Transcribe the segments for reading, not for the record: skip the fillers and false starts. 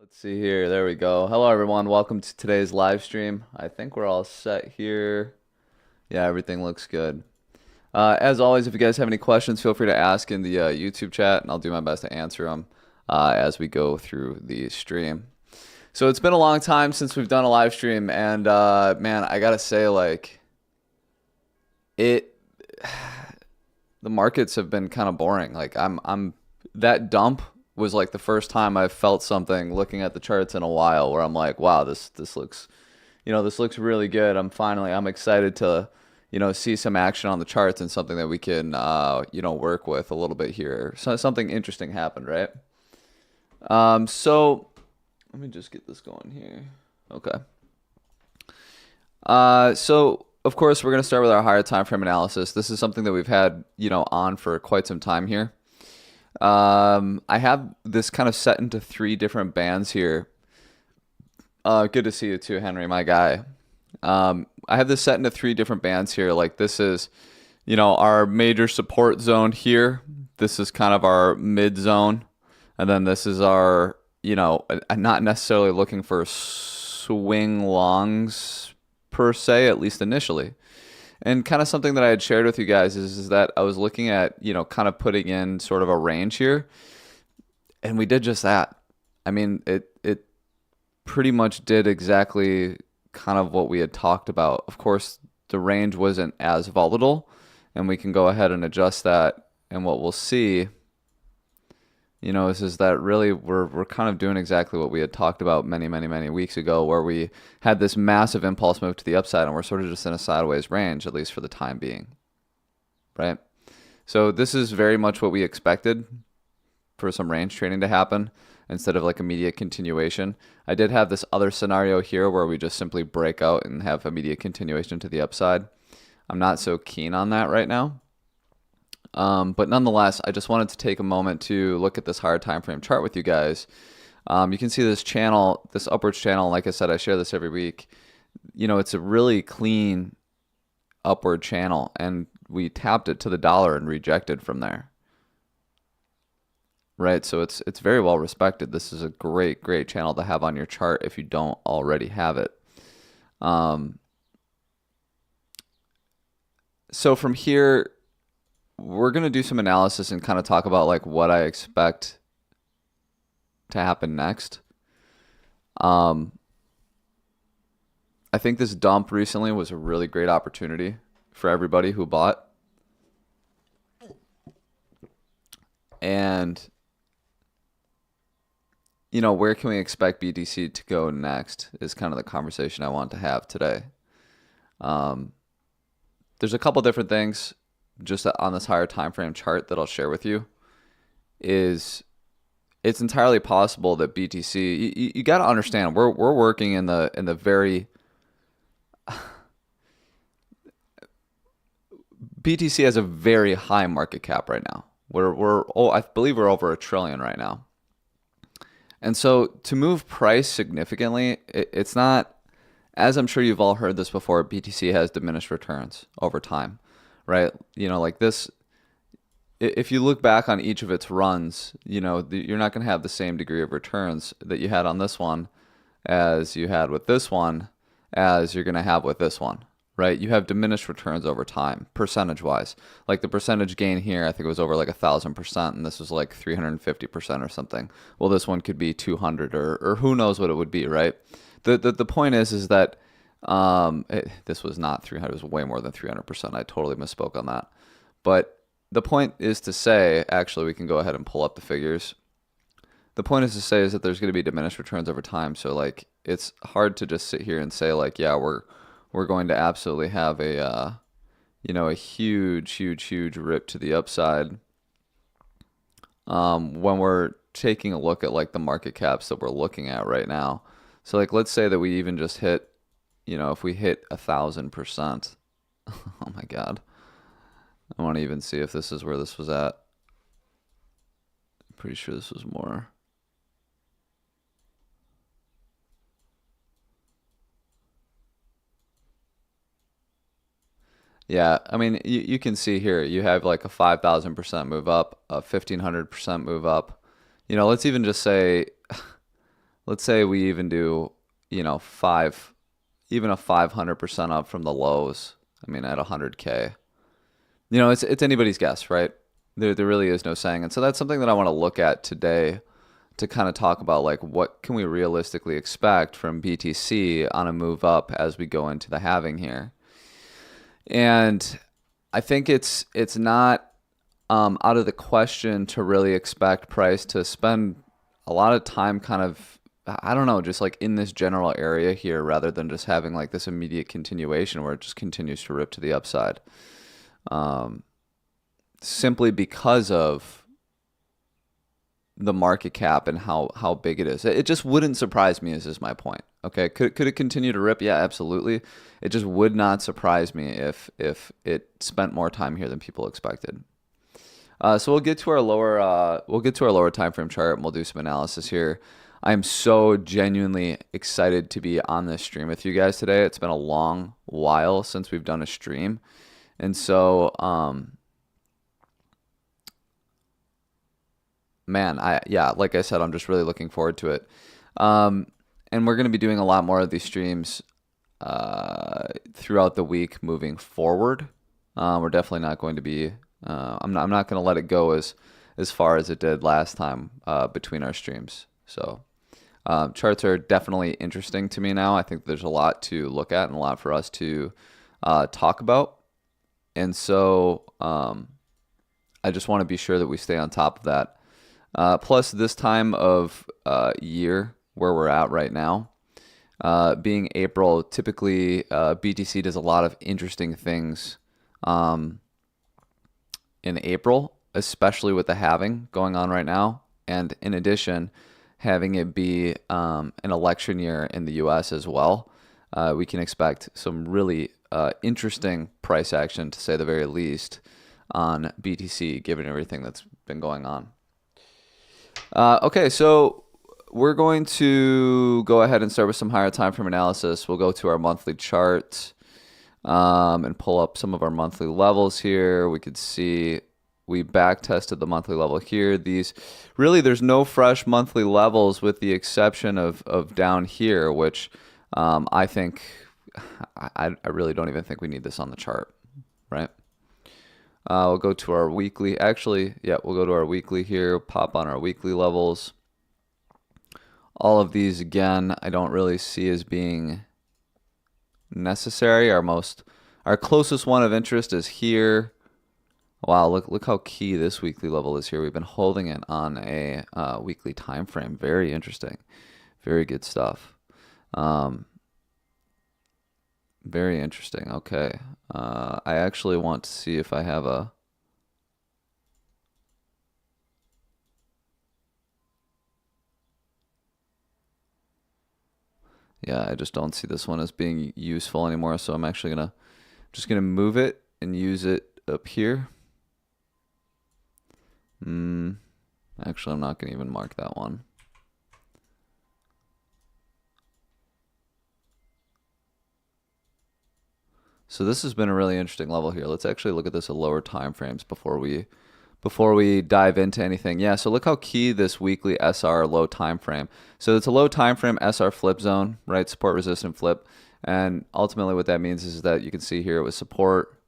Let's see here. There we go. Hello, everyone. Welcome to today's live stream. I think we're all set here. Yeah, everything looks good. As always, if you guys have any questions, feel free to ask in the YouTube chat, and I'll do my best to answer them as we go through the stream. So it's been a long time since we've done a live stream, and man, I gotta say, like, it, the markets have been kind of boring. Like, I'm that dump was like the first time I've felt something looking at the charts in a while where I'm like, wow, this looks, this looks really good. I'm excited to, see some action on the charts and something that we can, work with a little bit here. So something interesting happened, right? So let me just get this going here. Okay. So of course we're going to start with our higher time frame analysis. This is something that we've had, on for quite some time here. I have this kind of set into three different bands here. Good to see you too, Henry, my guy. I have this set into three different bands here. Like this is, our major support zone here. This is kind of our mid zone. And then this is our, I'm not necessarily looking for swing longs per se, at least initially. And kind of something that I had shared with you guys is that I was looking at, kind of putting in sort of a range here. And we did just that. I mean, it pretty much did exactly kind of what we had talked about. Of course, the range wasn't as volatile, and we can go ahead and adjust that. And what we'll see, is that really we're kind of doing exactly what we had talked about many weeks ago, where we had this massive impulse move to the upside, and we're sort of just in a sideways range, at least for the time being, right? So this is very much what we expected for some range trading to happen instead of like immediate continuation. I did have this other scenario here where we just simply break out and have immediate continuation to the upside. I'm not so keen on that right now. But nonetheless, I just wanted to take a moment to look at this higher time frame chart with you guys. You can see this channel, this upwards channel. Like I said, I share this every week. It's a really clean upward channel, and we tapped it to the dollar and rejected from there. Right, so it's very well respected. This is a great channel to have on your chart if you don't already have it. So from here, we're going to do some analysis and kind of talk about like what I expect to happen next. I think this dump recently was a really great opportunity for everybody who bought. And, where can we expect BTC to go next is kind of the conversation I want to have today. There's a couple different things just on this higher time frame chart that I'll share with you. It's entirely possible that BTC, you got to understand, we're working in the very BTC has a very high market cap right now. I believe we're over $1 trillion right now. And so to move price significantly, it's not, as I'm sure you've all heard this before, BTC has diminished returns over time, right? Like this, if you look back on each of its runs, you're not going to have the same degree of returns that you had on this one as you had with this one, as you're going to have with this one, right? You have diminished returns over time, percentage-wise. Like the percentage gain here, I think it was over like 1,000%, and this was like 350% or something. Well, this one could be 200, or who knows what it would be, right? The point is that this was not 300, it was way more than 300%. I totally misspoke on that. But the point is to say, actually, we can go ahead and pull up the figures. The point is to say is that there's going to be diminished returns over time. So like, it's hard to just sit here and say like, yeah, we're going to absolutely have a huge rip to the upside. When we're taking a look at like the market caps that we're looking at right now. So like, let's say that we even just hit, if we hit 1,000%, oh my God, I want to even see if this is where this was at. I'm pretty sure this was more. Yeah, I mean, you can see here, you have like a 5,000% move up, a 1,500% move up. Let's even just say let's say we even do, you know, even a 500% up from the lows. I mean, at 100K, you know, it's anybody's guess, right? There really is no saying. And so that's something that I want to look at today to kind of talk about, like, what can we realistically expect from BTC on a move up as we go into the halving here. And I think it's not out of the question to really expect price to spend a lot of time kind of, I don't know, just like in this general area here, rather than just having like this immediate continuation where it just continues to rip to the upside. Simply because of the market cap and how big it is. It just wouldn't surprise me, is my point. Okay, could it continue to rip? Yeah, absolutely. It just would not surprise me if it spent more time here than people expected. So we'll get to our lower time frame chart and we'll do some analysis here. I'm so genuinely excited to be on this stream with you guys today. It's been a long while since we've done a stream. And so man, like I said, I'm just really looking forward to it. And we're going to be doing a lot more of these streams throughout the week moving forward. We're definitely not going to be, I'm not going to let it go as far as it did last time between our streams. So charts are definitely interesting to me now. I think there's a lot to look at and a lot for us to talk about. And so I just want to be sure that we stay on top of that. Plus, this time of year where we're at right now, being April, typically BTC does a lot of interesting things in April, especially with the halving going on right now. And in addition, having it be an election year in the US as well, we can expect some really interesting price action, to say the very least, on BTC, given everything that's been going on. Okay, so we're going to go ahead and start with some higher time frame analysis. We'll go to our monthly chart and pull up some of our monthly levels here. We could see we back tested the monthly level here. These really, there's no fresh monthly levels with the exception of down here, which I think I really don't even think we need this on the chart, right? We'll go to our weekly. Actually, yeah, we'll go to our weekly here, pop on our weekly levels. All of these, again, I don't really see as being necessary. Our closest one of interest is here. Wow, look how key this weekly level is here. We've been holding it on a weekly time frame. Very interesting. Very good stuff. Very interesting. Okay. I actually want to see if I have a... Yeah, I just don't see this one as being useful anymore, so I'm actually just gonna move it and use it up here. Actually, I'm not gonna even mark that one. So this has been a really interesting level here. Let's actually look at this at lower time frames before we dive into anything. Yeah, so look how key this weekly SR low time frame. So it's a low time frame SR flip zone, right? Support, resistant, flip. And ultimately what that means is that you can see here it was support,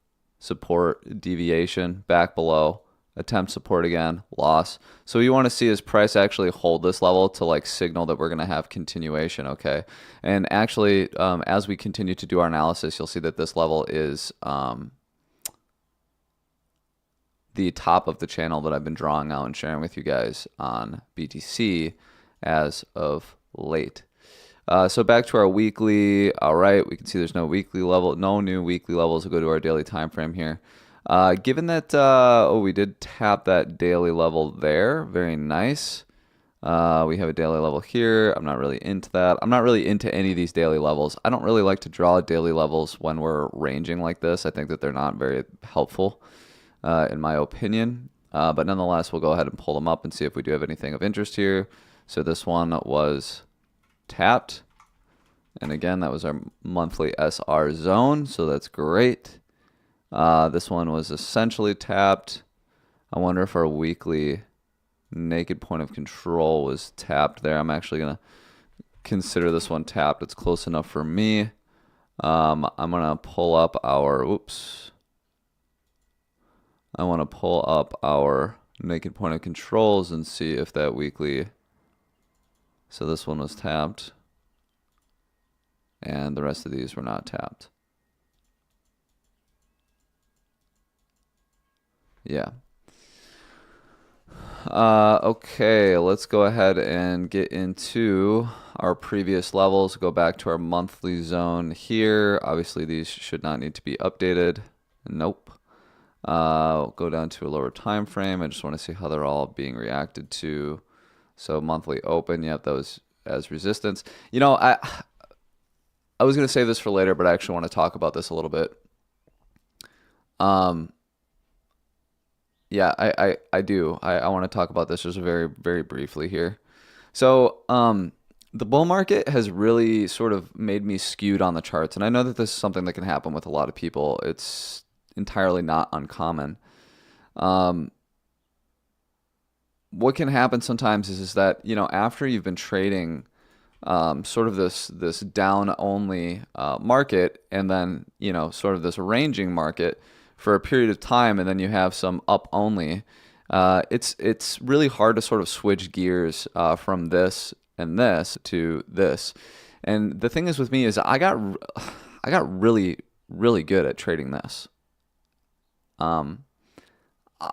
deviation, back below, attempt support again, loss. So what you want to see is price actually hold this level to like signal that we're going to have continuation, okay? And actually, as we continue to do our analysis, you'll see that this level is the top of the channel that I've been drawing out and sharing with you guys on BTC as of late. So back to our weekly. All right, we can see there's no weekly level, no new weekly levels. We'll go to our daily time frame here. Given that, we did tap that daily level there. Very nice. We have a daily level here. I'm not really into that. I'm not really into any of these daily levels. I don't really like to draw daily levels when we're ranging like this. I think that they're not very helpful, in my opinion. But nonetheless, we'll go ahead and pull them up and see if we do have anything of interest here. So this one was tapped. And again, that was our monthly SR zone. So that's great. This one was essentially tapped. I wonder if our weekly naked point of control was tapped there. I'm actually going to consider this one tapped. It's close enough for me. I'm gonna pull up our, oops. I want to pull up our naked point of controls and see if that weekly, so this one was tapped and the rest of these were not tapped. Yeah. Okay, let's go ahead and get into our previous levels. Go back to our monthly zone here. Obviously, these should not need to be updated. Nope. Go down to a lower time frame. I just want to see how they're all being reacted to. So monthly open, yep, that was as resistance. You know, I was going to save this for later, but I actually want to talk about this a little bit. Yeah, I do. I want to talk about this just very, very briefly here. So, the bull market has really sort of made me skewed on the charts. And I know that this is something that can happen with a lot of people. It's entirely not uncommon. What can happen sometimes is that, you know, after you've been trading sort of this down only market, and then, you know, sort of this ranging market for a period of time, and then you have some up only, it's really hard to sort of switch gears from this and this to this. And the thing is with me is I got really, really good at trading this.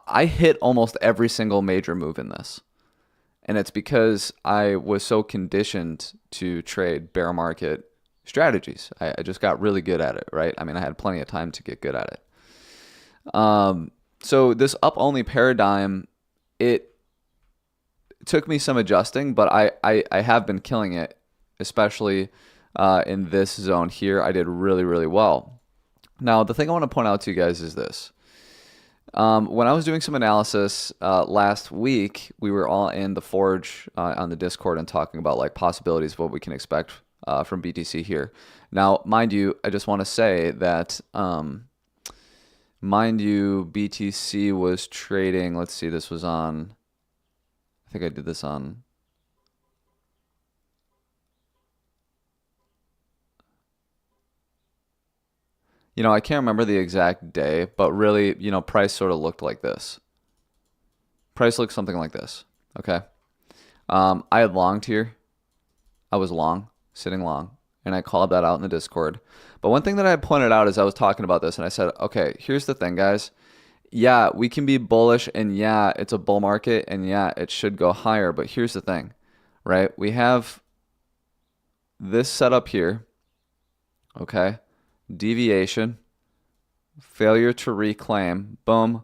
I hit almost every single major move in this. And it's because I was so conditioned to trade bear market strategies. I just got really good at it, right? I mean, I had plenty of time to get good at it. So this up only paradigm, it took me some adjusting, but I have been killing it, especially in this zone here. I did really, really well. Now, the thing I want to point out to you guys is this. When I was doing some analysis last week, we were all in the Forge on the Discord and talking about like possibilities of what we can expect from BTC here. Now, mind you, I just want to say that, mind you, BTC was trading, let's see, this was on, I think I did this on, you know, I can't remember the exact day, but really, you know, price sort of looked like this. Price looked something like this, okay? I had longed here. I was long, sitting long, and I called that out in the Discord. But one thing that I pointed out as I was talking about this, and I said, okay, here's the thing, guys. Yeah, we can be bullish, and yeah, it's a bull market, and yeah, it should go higher. But here's the thing, right? We have this setup here, okay? Deviation, failure to reclaim, boom.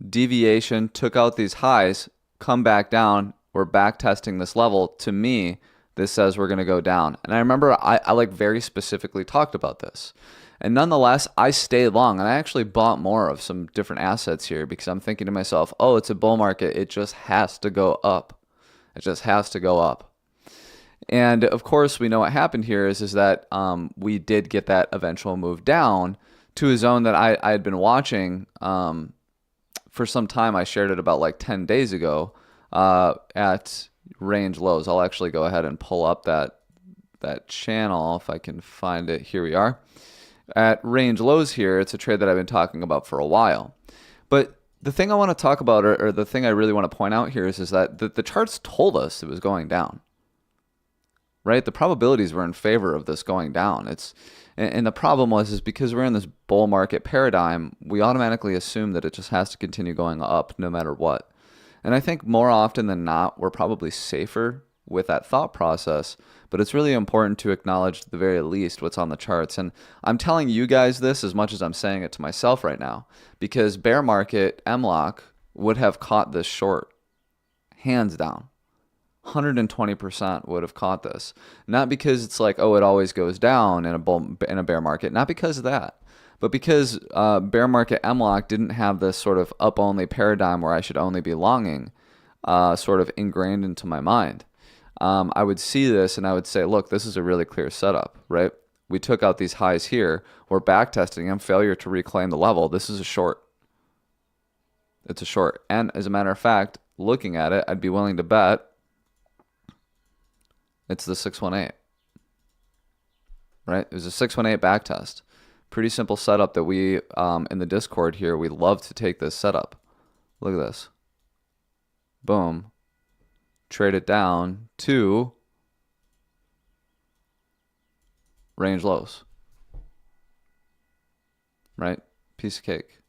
Deviation, took out these highs, come back down. We're back testing this level. To me, this says we're going to go down. And I remember I like very specifically talked about this. And nonetheless, I stayed long, and I actually bought more of some different assets here because I'm thinking to myself, oh, it's a bull market. It just has to go up. It just has to go up. And of course, we know what happened here is that we did get that eventual move down to a zone that I had been watching for some time. I shared it about like 10 days ago at range lows. I'll actually go ahead and pull up that channel if I can find it. Here we are. At range lows here, it's a trade that I've been talking about for a while. But the thing I want to talk about, or the thing I really want to point out here is that the charts told us it was going down. Right? The probabilities were in favor of this going down. And the problem is because we're in this bull market paradigm, we automatically assume that it just has to continue going up no matter what. And I think more often than not, we're probably safer with that thought process, but it's really important to acknowledge at the very least what's on the charts. And I'm telling you guys this as much as I'm saying it to myself right now, because bear market MLOC would have caught this short, hands down. 120% would have caught this. Not because it's like, oh, it always goes down in a bear market. Not because of that, but because bear market MLOC didn't have this sort of up only paradigm where I should only be longing sort of ingrained into my mind. I would see this and I would say, look, this is a really clear setup, right? We took out these highs here. We're back testing them. Failure to reclaim the level. This is a short. It's a short. And as a matter of fact, looking at it, I'd be willing to bet It's the 618, right? It was a 618 back test. Pretty simple setup that we, in the Discord here, we love to take this setup. Look at this. Boom. Trade it down to range lows, right? Piece of cake.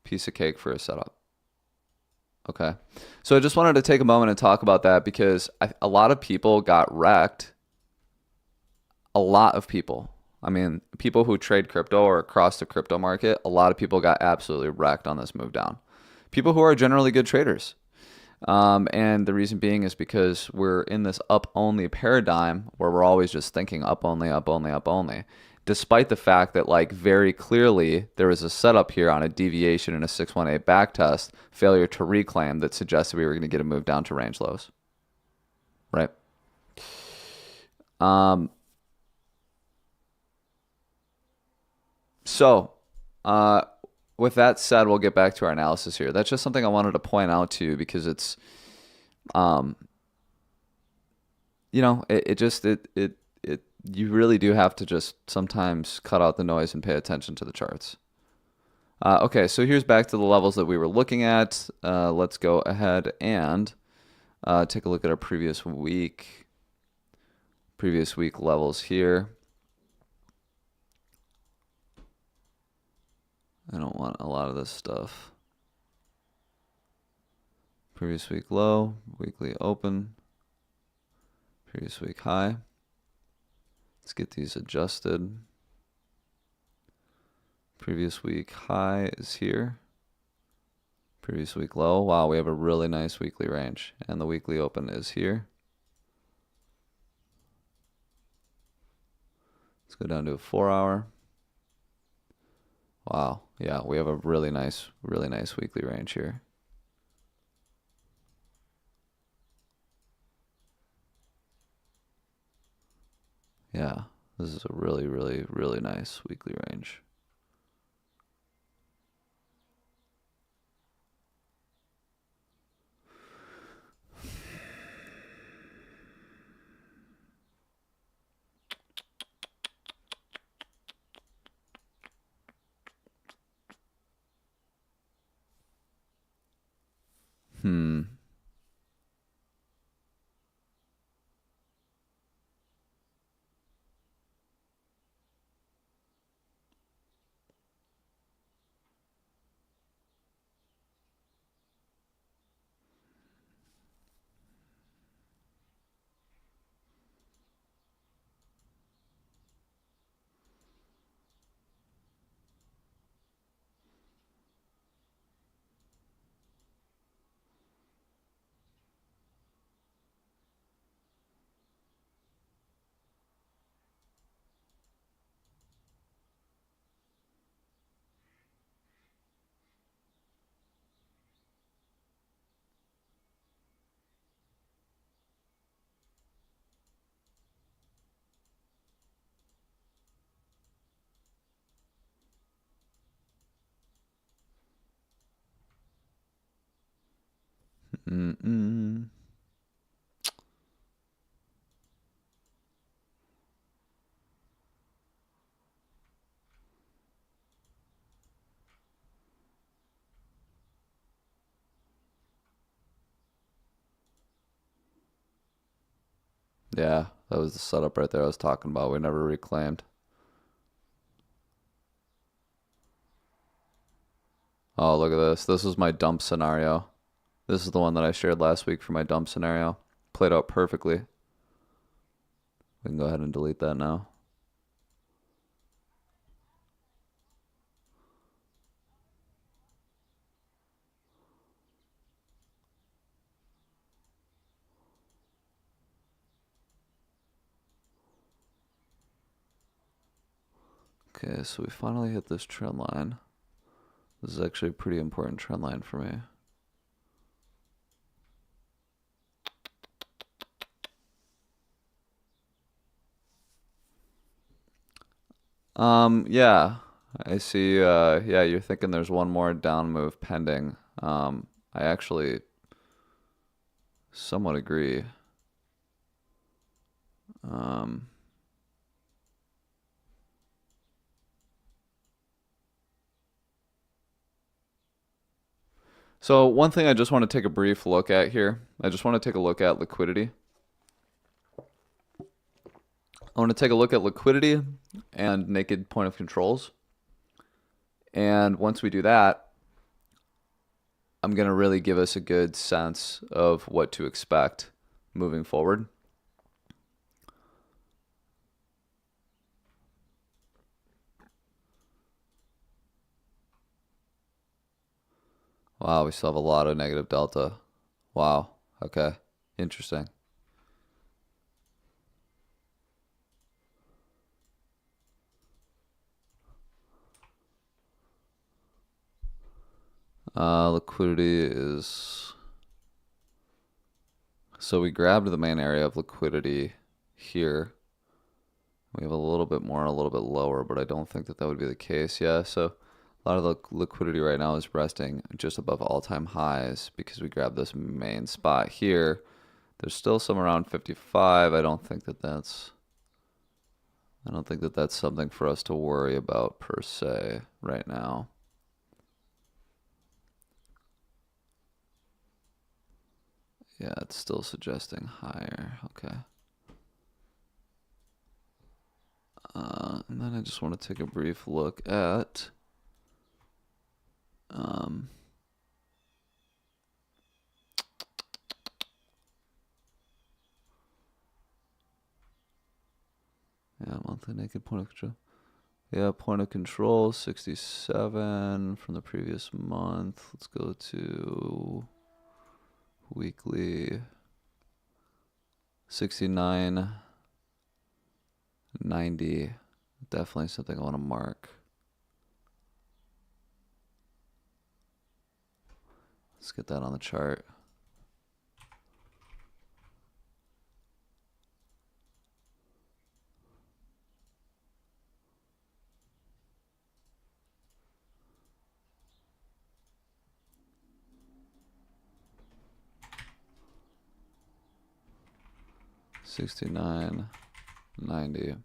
Piece of cake for a setup. Okay. So I just wanted to take a moment and talk about that because a lot of people got wrecked. A lot of people. I mean, people who trade crypto or across the crypto market, a lot of people got absolutely wrecked on this move down. People who are generally good traders. And the reason being is because we're in this up only paradigm where we're always just thinking up only, up only, up only. Despite the fact that like very clearly there was a setup here on a deviation in a 618 back test, failure to reclaim that suggested we were going to get a move down to range lows. Right? So, with that said, we'll get back to our analysis here. That's just something I wanted to point out to you because it's, you really do have to just sometimes cut out the noise and pay attention to the charts. Okay, so here's back to the levels that we were looking at. Let's go ahead and take a look at our previous week levels here. I don't want a lot of this stuff. Previous week low, weekly open, previous week high. Let's get these adjusted. Previous week high is here. Previous week low. Wow, we have a really nice weekly range. And the weekly open is here. Let's go down to a 4-hour. Wow, yeah, we have a really nice weekly range here. Yeah, this is a really nice weekly range. Yeah, that was the setup right there I was talking about. We never reclaimed. Oh, look at this. This is my dump scenario. This is the one that I shared last week for my dump scenario. Played out perfectly. We can go ahead and delete that now. Okay, so we finally hit this trend line. This is actually a pretty important trend line for me. Yeah, I see. Yeah, you're thinking there's one more down move pending. I actually somewhat agree. So one thing I just want to take a brief look at here. I just want to take a look at liquidity. I want to take a look at liquidity and naked point of controls. And once we do that, I'm going to really give us a good sense of what to expect moving forward. Wow, we still have a lot of negative delta. Wow. Okay. Interesting. Liquidity is... So we grabbed the main area of liquidity here. We have a little bit more, a little bit lower, but I don't think that that would be the case. Yeah, so a lot of the liquidity right now is resting just above all-time highs because we grabbed this main spot here. There's still some around 55. I don't think that that's something for us to worry about per se right now. Yeah, it's still suggesting higher. Okay. And then I just want to take a brief look at yeah, monthly naked point of control. Yeah, point of control 67 from the previous month. Let's go to weekly 69.90. Definitely something I want to mark. Let's get that on the chart. $69.90,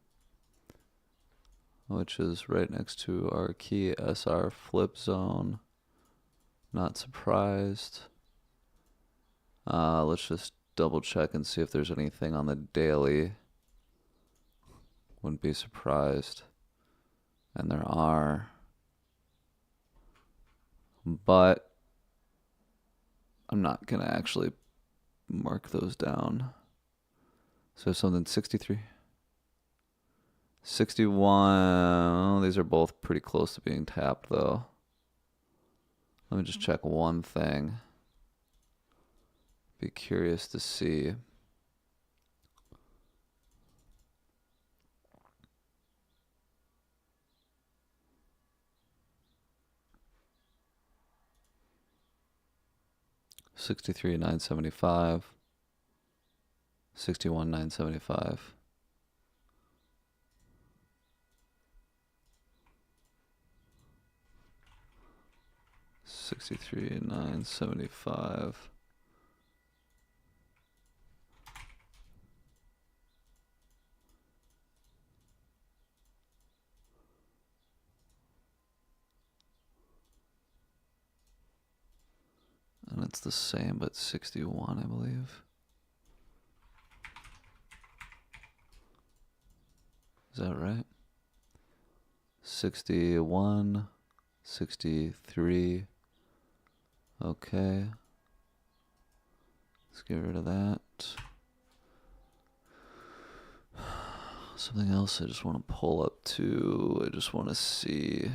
which is right next to our key SR flip zone. Not surprised. Let's just double check and see if there's anything on the daily. Wouldn't be surprised. And there are. But I'm not going to actually mark those down. So something 63. 61. These are both pretty close to being tapped, though. Let me just check one thing. Be curious to see. $63,975. 61,975. $63,975. And it's the same, but 61, I believe. Is that right? 61, 63. Okay. Let's get rid of that. Something else I just want to pull up to. I just want to see.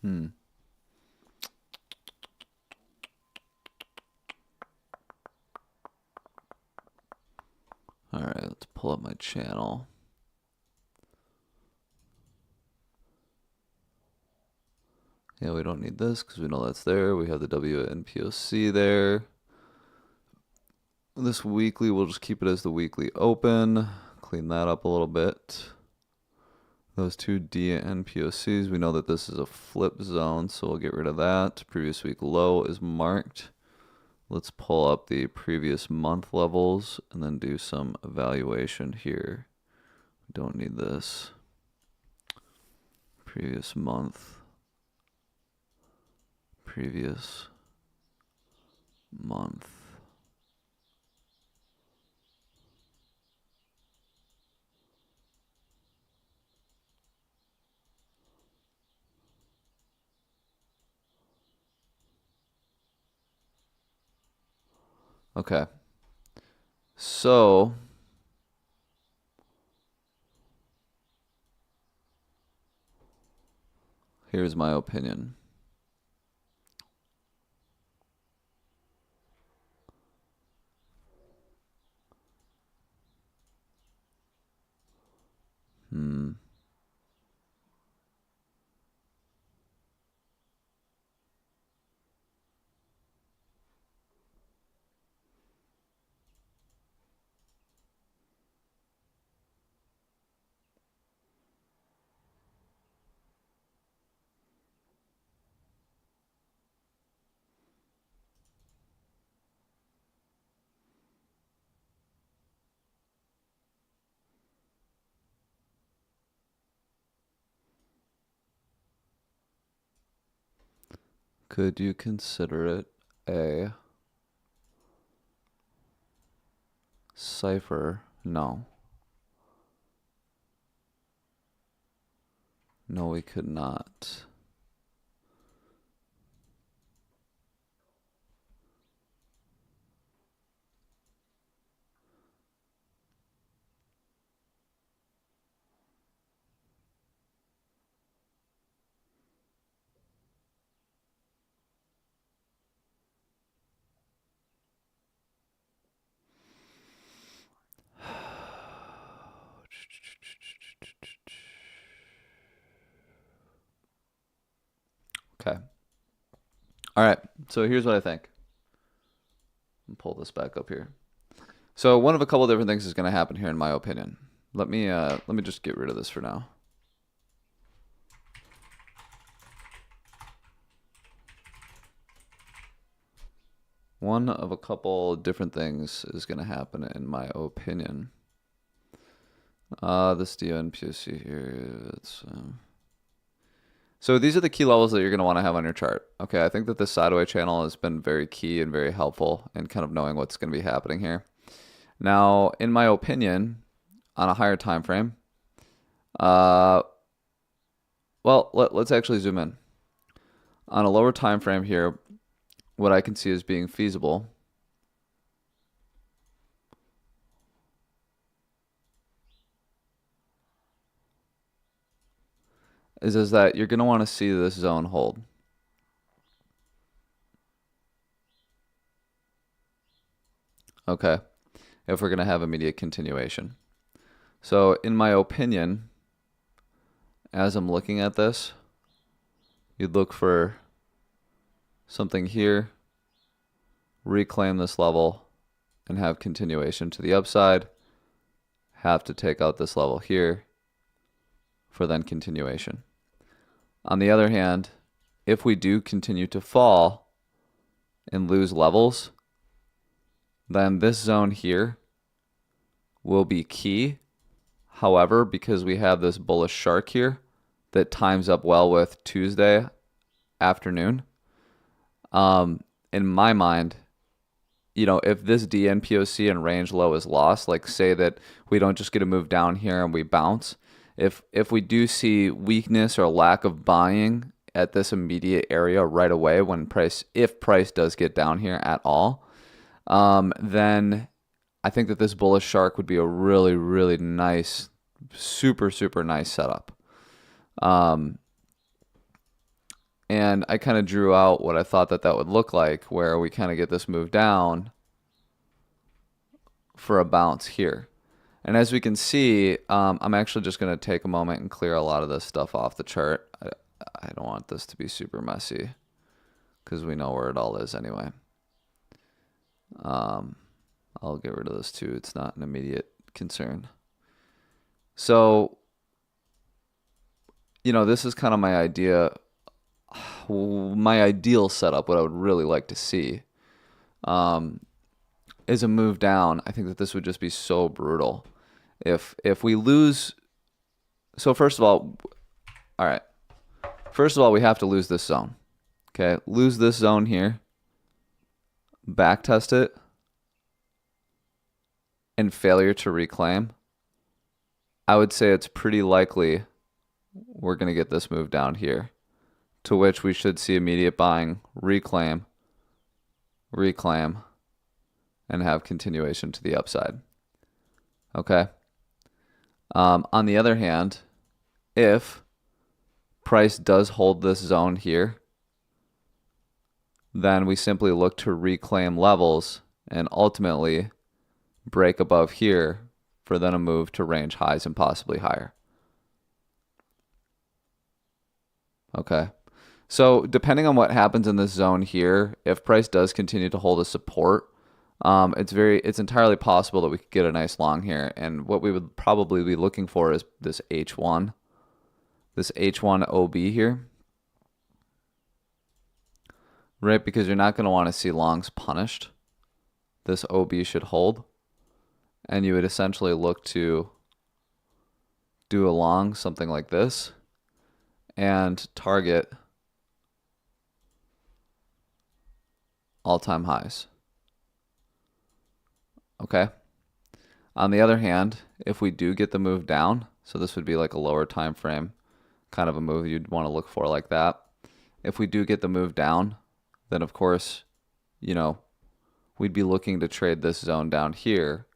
All right, let's pull up my channel. Yeah, we don't need this because we know that's there. We have the WNPOC there. This weekly, we'll just keep it as the weekly open. Clean that up a little bit. Those two DNPOCs, we know that this is a flip zone, so we'll get rid of that. Previous week low is marked. Let's pull up the previous month levels and then do some evaluation here. Don't need this. Previous month. Previous month. Okay. So here's my opinion. Could you consider it a cipher? No. No, we could not. Okay. All right. So here's what I think. Pull this back up here. So one of a couple of different things is going to happen here, in my opinion. Let me just get rid of this for now. One of a couple different things is going to happen, in my opinion. This DNPOC here. So these are the key levels that you're going to want to have on your chart. Okay, I think that this sideways channel has been very key and very helpful in kind of knowing what's going to be happening here. Now, in my opinion, on a higher time frame, well, let's actually zoom in. On a lower time frame here, what I can see as being feasible is that you're going to want to see this zone hold. Okay, if we're going to have immediate continuation. So in my opinion, as I'm looking at this, you'd look for something here, reclaim this level, and have continuation to the upside. Have to take out this level here for then continuation. On the other hand, if we do continue to fall and lose levels, then this zone here will be key. However, because we have this bullish shark here that times up well with Tuesday afternoon, in my mind, if this DNPOC and range low is lost, like say that we don't just get a move down here and we bounce, if we do see weakness or lack of buying at this immediate area right away if price does get down here at all, then I think that this bullish shark would be a really, really nice, super, super nice setup. And I kind of drew out what I thought that would look like, where we kind of get this move down for a bounce here. And as we can see, I'm actually just going to take a moment and clear a lot of this stuff off the chart. I don't want this to be super messy because we know where it all is anyway. I'll get rid of this too. It's not an immediate concern. So, this is kind of my idea, my ideal setup, what I would really like to see is a move down. I think that this would just be so brutal. If we lose, so first of all, we have to lose this zone. Okay, lose this zone here, back test it, and failure to reclaim. I would say it's pretty likely we're going to get this move down here, to which we should see immediate buying, reclaim, and have continuation to the upside. Okay. On the other hand, if price does hold this zone here, then we simply look to reclaim levels and ultimately break above here for then a move to range highs and possibly higher. Okay. So depending on what happens in this zone here, if price does continue to hold a support, it's entirely possible that we could get a nice long here. And what we would probably be looking for is this H1 OB here, right? Because you're not going to want to see longs punished. This OB should hold, and you would essentially look to do a long, something like this, and target all-time highs. Okay. On the other hand, if we do get the move down, so this would be like a lower time frame kind of a move you'd want to look for like that. If we do get the move down, then of course, we'd be looking to trade this zone down here.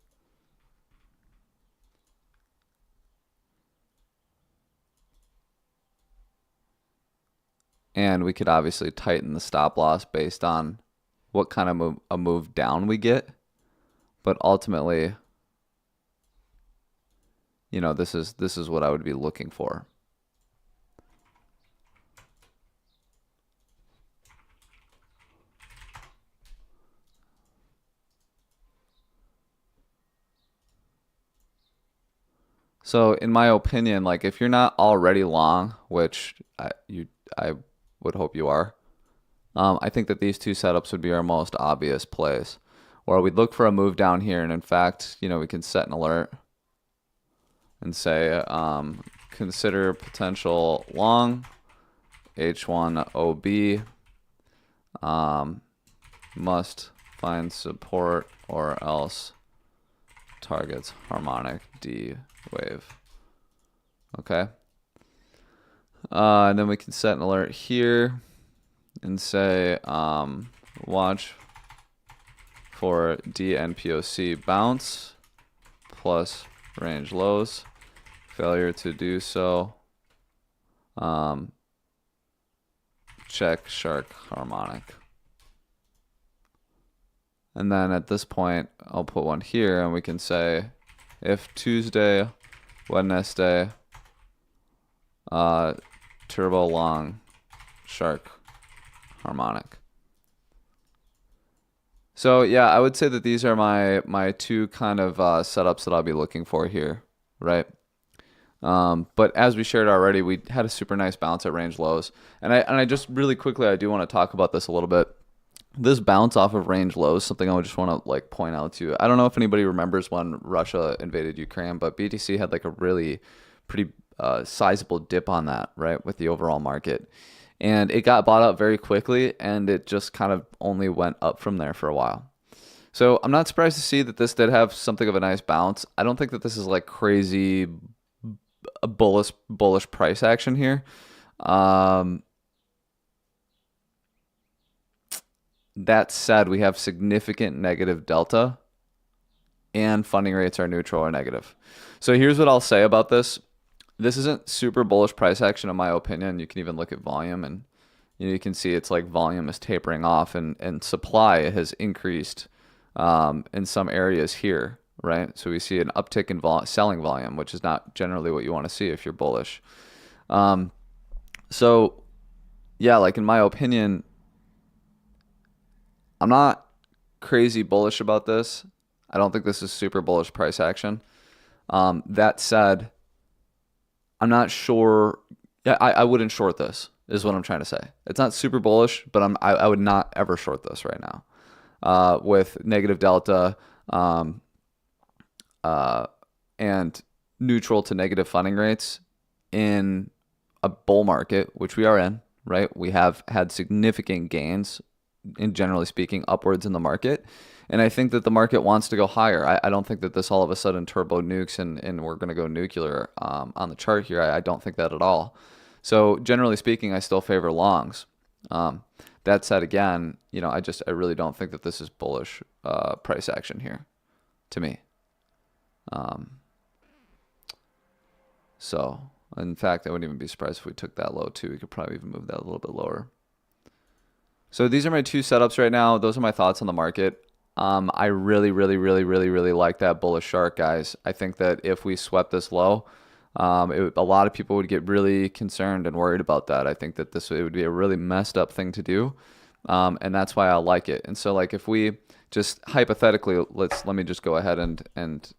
And we could obviously tighten the stop loss based on what kind of a move down we get. But ultimately, this is what I would be looking for. So in my opinion, like if you're not already long, which I would hope you are, I think that these two setups would be our most obvious plays, where we'd look for a move down here, and in fact, we can set an alert and say consider potential long H1 OB, must find support or else targets harmonic D wave. Okay. And then we can set an alert here and say watch for DNPOC bounce plus range lows. Failure to do so, check shark harmonic. And then at this point, I'll put one here, and we can say if Tuesday, Wednesday, turbo long, shark harmonic. So yeah, I would say that these are my two kind of setups that I'll be looking for here, right? But as we shared already, we had a super nice bounce at range lows, and I just really quickly, I do want to talk about this a little bit. This bounce off of range lows, something I would just want to point out to you. I don't know if anybody remembers when Russia invaded Ukraine, but BTC had a really pretty sizable dip on that, right, with the overall market. And it got bought up very quickly, and it just kind of only went up from there for a while. So I'm not surprised to see that this did have something of a nice bounce. I don't think that this is crazy bullish price action here. That said, we have significant negative delta, and funding rates are neutral or negative. So here's what I'll say about this. This isn't super bullish price action in my opinion. You can even look at volume, and you can see it's like volume is tapering off, and supply has increased in some areas here, right? So we see an uptick in selling volume, which is not generally what you want to see if you're bullish. So yeah, like in my opinion, I'm not crazy bullish about this. I don't think this is super bullish price action. That said, I'm not sure. Yeah, I wouldn't short this, is what I'm trying to say. It's not super bullish, but I would not ever short this right now. With negative delta and neutral to negative funding rates in a bull market, which we are in, right? We have had significant gains, in generally speaking, upwards in the market. And I think that the market wants to go higher. I don't think that this all of a sudden turbo nukes and we're going to go nuclear on the chart here. I don't think that at all. So generally speaking, I still favor longs. That said, again, I really don't think that this is bullish price action here, to me. So, in fact, I wouldn't even be surprised if we took that low too. We could probably even move that a little bit lower. So these are my two setups right now. Those are my thoughts on the market. I really, really, really, really, really like that bullish shark, guys. I think that if we swept this low, a lot of people would get really concerned and worried about that. I think that it would be a really messed up thing to do, and that's why I like it. And so, like, if we just hypothetically, let me just go ahead and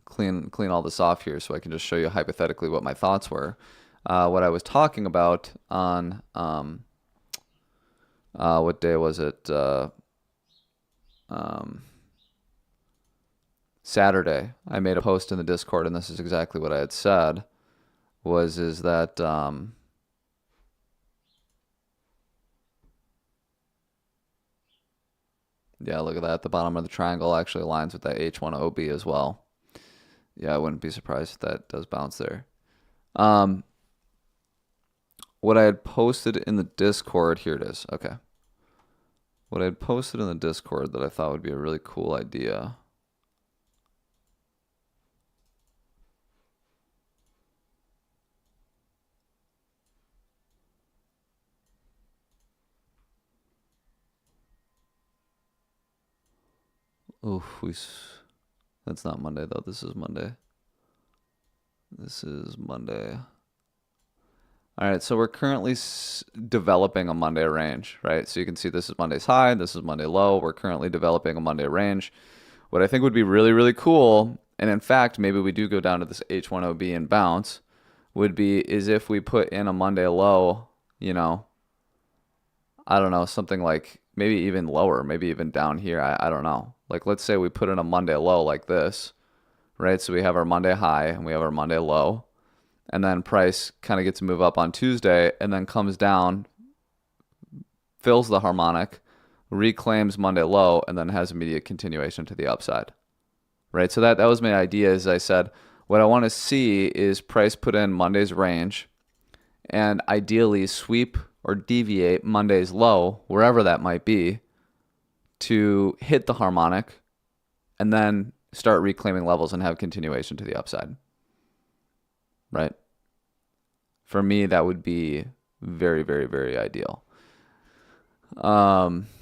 clean all this off here, so I can just show you hypothetically what my thoughts were. What I was talking about on what day was it? Saturday. I made a post in the Discord, and this is exactly what I had said. Is that yeah, look at that. The bottom of the triangle actually aligns with that H1OB as well. Yeah, I wouldn't be surprised if that does bounce there. What I had posted in the Discord, here it is. Okay. What I had posted in the Discord that I thought would be a really cool idea. Oof, that's not Monday though. This is Monday. This is Monday. All right, so we're currently developing a Monday range, right? So you can see this is Monday's high, this is Monday low. We're currently developing a Monday range. What I think would be really, really cool, and in fact, maybe we do go down to this H1OB and bounce, is if we put in a Monday low, I don't know, something like maybe even lower, maybe even down here. I don't know. Like, let's say we put in a Monday low like this, right? So we have our Monday high and we have our Monday low. And then price kind of gets to move up on Tuesday and then comes down, fills the harmonic, reclaims Monday low, and then has immediate continuation to the upside, right? So that was my idea. As I said, what I want to see is price put in Monday's range and ideally sweep or deviate Monday's low, wherever that might be, to hit the harmonic and then start reclaiming levels and have continuation to the upside. Right? For me, that would be very, very, very ideal.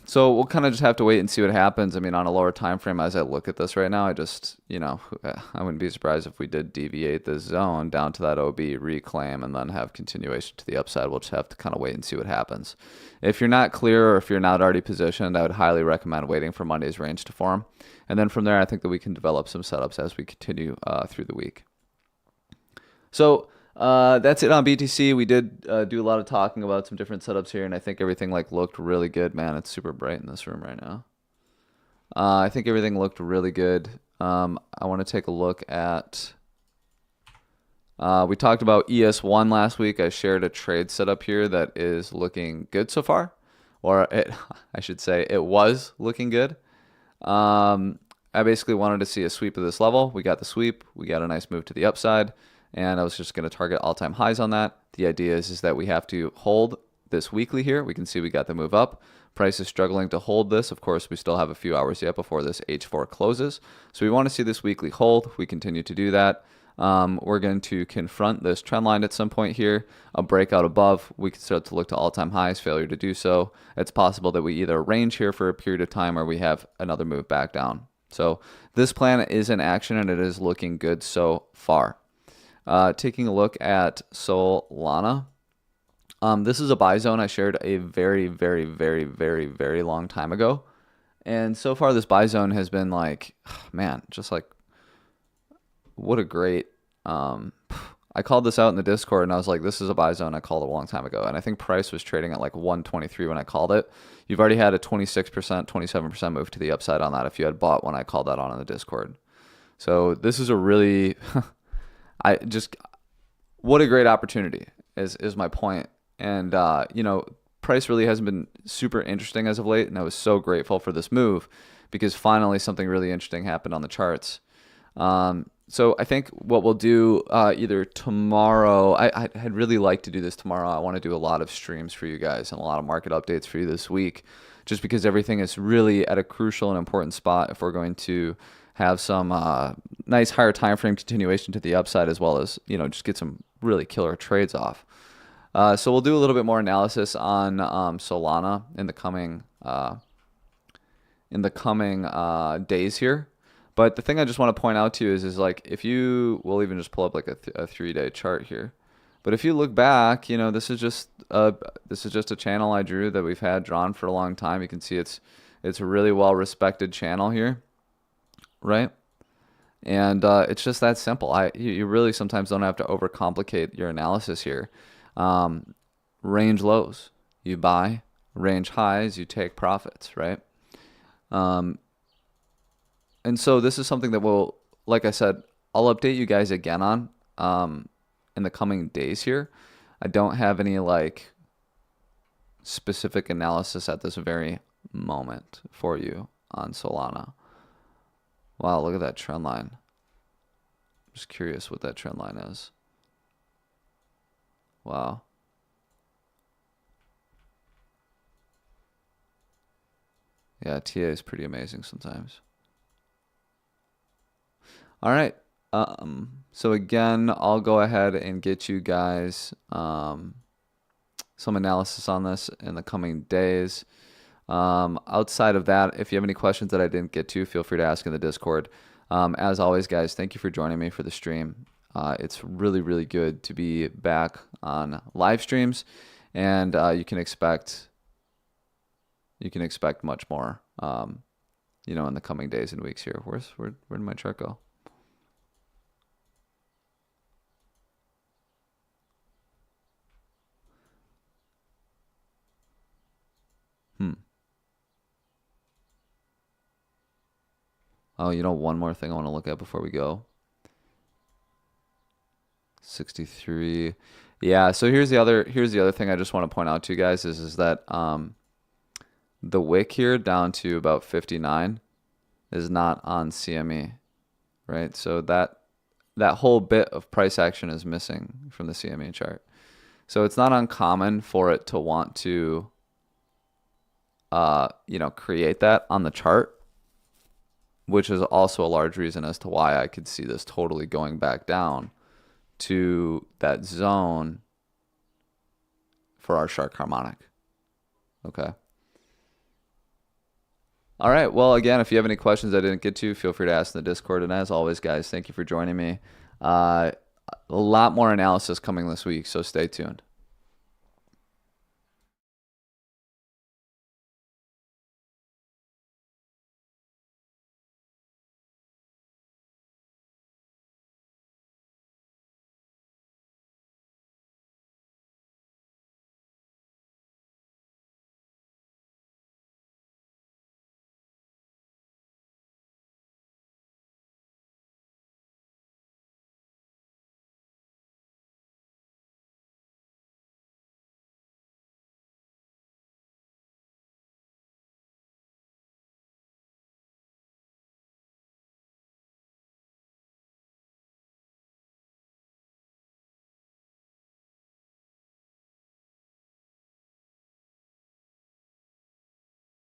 So we'll kind of just have to wait and see what happens. I mean, on a lower time frame, as I look at this right now, I wouldn't be surprised if we did deviate this zone down to that OB, reclaim, and then have continuation to the upside. We'll just have to kind of wait and see what happens. If you're not clear or if you're not already positioned, I would highly recommend waiting for Monday's range to form. And then from there, I think that we can develop some setups as we continue through the week. So that's it on BTC. We did do a lot of talking about some different setups here, and I think everything looked really good. Man, it's super bright in this room right now. I think everything looked really good. I want to take a look at. We talked about ES1 last week. I shared a trade setup here that is looking good so far, or I should say it was looking good. I basically wanted to see a sweep of this level. We got the sweep. We got a nice move to the upside. And I was just going to target all-time highs on that. The idea is that we have to hold this weekly here. We can see we got the move up. Price is struggling to hold this. Of course, we still have a few hours yet before this H4 closes. So we want to see this weekly hold. We continue to do that. we're going to confront this trend line at some point here. A breakout above, we can start to look to all-time highs. Failure to do so, it's possible that we either range here for a period of time or we have another move back down. So this plan is in action and it is looking good so far. Taking a look at Solana. This is a buy zone I shared a very, very, very, very, very long time ago. And so far this buy zone has been like, man, just like, what a great, I called this out in the Discord and I was like, this is a buy zone. I called it a long time ago. And I think price was trading at like 123 when I called it. You've already had a 26%, 27% move to the upside on that if you had bought when I called that on in the Discord. So this is a really, what a great opportunity is my point. And, price really hasn't been super interesting as of late. And I was so grateful for this move because finally something really interesting happened on the charts. So I think what we'll do either tomorrow, I'd really like to do this tomorrow. I want to do a lot of streams for you guys and a lot of market updates for you this week, just because everything is really at a crucial and important spot if we're going to have some nice higher time frame continuation to the upside, as well as, just get some really killer trades off. So we'll do a little bit more analysis on Solana in the coming days here. But the thing I just want to point out to you is like, if we'll even just pull up like a 3-day chart here. But if you look back, this is just a channel I drew that we've had drawn for a long time. You can see it's a really well respected channel here, right? And it's just that simple. You really sometimes don't have to overcomplicate your analysis here. Range lows, you buy. Range highs, you take profits, right? And so this is something that like I said, I'll update you guys again on in the coming days here. I don't have any like specific analysis at this very moment for you on Solana. Wow, look at that trend line. I'm just curious what that trend line is. Wow. Yeah, TA is pretty amazing sometimes. All right. So again, I'll go ahead and get you guys some analysis on this in the coming days. Outside of that, if you have any questions that I didn't get to, feel free to ask in the Discord. As always, guys, thank you for joining me for the stream. It's really, really good to be back on live streams, and you can expect much more, in the coming days and weeks here. Where did my chart go? Oh, one more thing I want to look at before we go. 63. Yeah, so here's the other thing I just want to point out to you guys is that the wick here down to about 59 is not on CME, right? So that whole bit of price action is missing from the CME chart. So it's not uncommon for it to want to create that on the chart, which is also a large reason as to why I could see this totally going back down to that zone for our shark harmonic. Okay. All right. Well, again, if you have any questions I didn't get to, feel free to ask in the Discord. And as always, guys, thank you for joining me. A lot more analysis coming this week, so stay tuned.